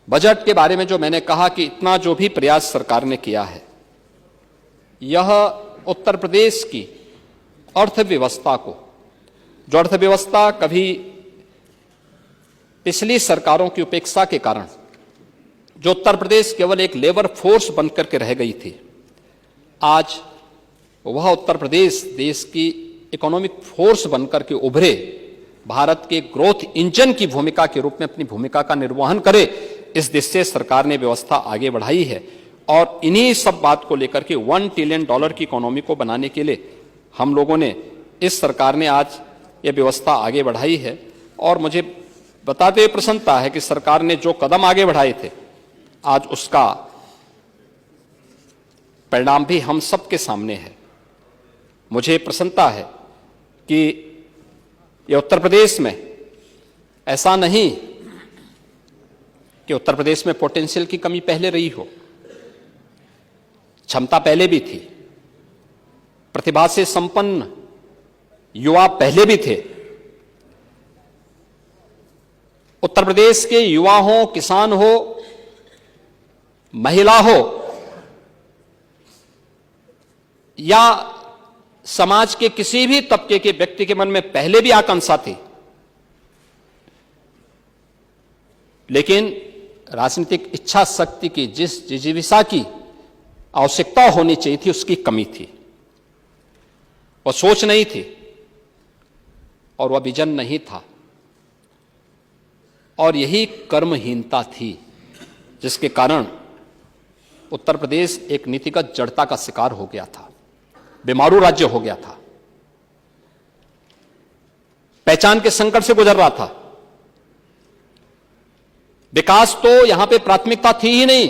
Budget के बारे में जो मैंने कहा कि इतना जो भी प्रयास सरकार ने किया है, यह उत्तर प्रदेश की अर्थव्यवस्था को, जो अर्थव्यवस्था कभी पिछली सरकारों की उपेक्षा के कारण जो उत्तर प्रदेश केवल एक लेबर फोर्स बनकर के रह गई थी, आज वह उत्तर प्रदेश देश की इकोनॉमिक फोर्स बनकर के उभरे, भारत के ग्रोथ इंजन की भूमिका के रूप में अपनी भूमिका का निर्वहन करे, इस दिशा से सरकार ने व्यवस्था आगे बढ़ाई है। और इन्हीं सब बात को लेकर के $1 ट्रिलियन की इकोनॉमी को बनाने के लिए हम लोगों ने, इस सरकार ने आज ये व्यवस्था आगे बढ़ाई है। और मुझे बताते हुए प्रसन्नता है कि सरकार ने जो कदम आगे बढ़ाए थे, आज उसका परिणाम भी हम सबके सामने है। मुझे प्रसन्नता है कि ये उत्तर प्रदेश में ऐसा नहीं कि उत्तर प्रदेश में पोटेंशियल की कमी पहले रही हो, क्षमता पहले भी थी, प्रतिभा से संपन्न युवा पहले भी थे। उत्तर प्रदेश के युवा हो, किसान हो, महिला हो या समाज के किसी भी तबके के व्यक्ति के मन में पहले भी आकांक्षा थी, लेकिन राजनीतिक इच्छा शक्ति की जिस जिजीविषा की आवश्यकता होनी चाहिए थी, उसकी कमी थी, वह सोच नहीं थी और वह विजन नहीं था, और यही कर्महीनता थी जिसके कारण उत्तर प्रदेश एक नीतिगत जड़ता का शिकार हो गया था, बीमारू राज्य हो गया था, पहचान के संकट से गुजर रहा था। विकास तो यहां पे प्राथमिकता थी ही नहीं।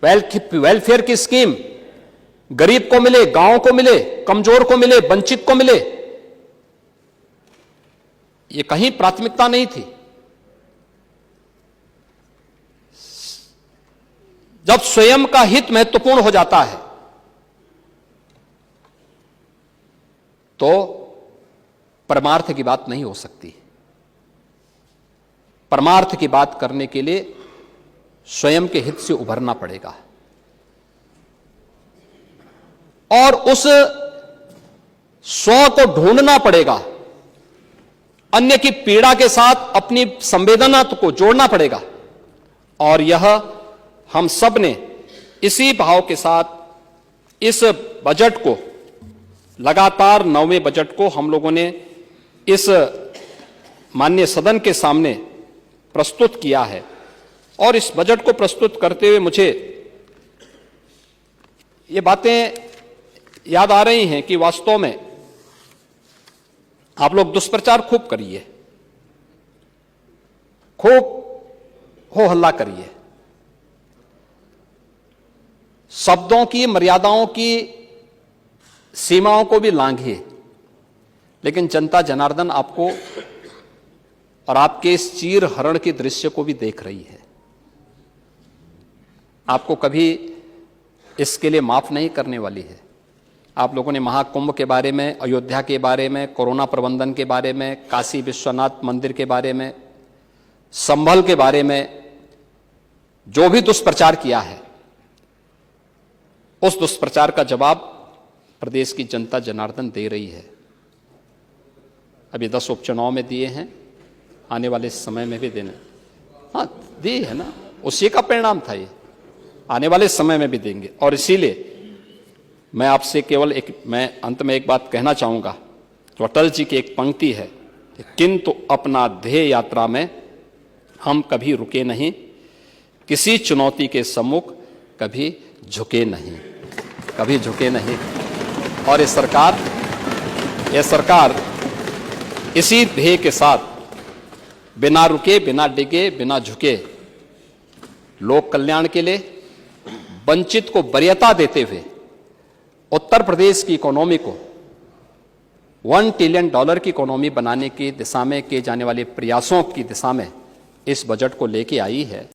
वेलफेयर की स्कीम गरीब को मिले, गांव को मिले, कमजोर को मिले, वंचित को मिले, ये कहीं प्राथमिकता नहीं थी। जब स्वयं का हित महत्वपूर्ण हो जाता है तो परमार्थ की बात नहीं हो सकती। परमार्थ की बात करने के लिए स्वयं के हित से उभरना पड़ेगा और उस स्व को ढूंढना पड़ेगा, अन्य की पीड़ा के साथ अपनी संवेदना को जोड़ना पड़ेगा। और यह हम सब ने इसी भाव के साथ इस बजट को, लगातार 9वें बजट को हम लोगों ने इस माननीय सदन के सामने प्रस्तुत किया है। और इस बजट को प्रस्तुत करते हुए मुझे ये बातें याद आ रही हैं कि वास्तव में आप लोग दुष्प्रचार खूब करिए, खूब हो हल्ला करिए, शब्दों की मर्यादाओं की सीमाओं को भी लांघिए, लेकिन जनता जनार्दन आपको और आपके इस चीर हरण के दृश्य को भी देख रही है। आपको कभी इसके लिए माफ नहीं करने वाली है। आप लोगों ने महाकुंभ के बारे में, अयोध्या के बारे में, कोरोना प्रबंधन के बारे में, काशी विश्वनाथ मंदिर के बारे में, संभल के बारे में जो भी दुष्प्रचार किया है, उस दुष्प्रचार का जवाब प्रदेश की जनता जनार्दन दे रही है। अभी 10 उपचुनाव में दिए हैं, आने वाले समय में भी देने, हाँ दी है ना, उसी का परिणाम था ये, आने वाले समय में भी देंगे। और इसीलिए मैं आपसे केवल मैं अंत में एक बात कहना चाहूंगा, जो अटल जी की एक पंक्ति है, किंतु अपना ध्येय यात्रा में हम कभी रुके नहीं, किसी चुनौती के सम्मुख कभी झुके नहीं, कभी झुके नहीं। और ये सरकार इसी ध्येय के साथ बिना रुके, बिना डिगे, बिना झुके, लोक कल्याण के लिए, वंचित को वरीयता देते हुए उत्तर प्रदेश की इकोनॉमी को $1 ट्रिलियन की इकोनॉमी बनाने की दिशा में किए जाने वाले प्रयासों की दिशा में इस बजट को लेके आई है।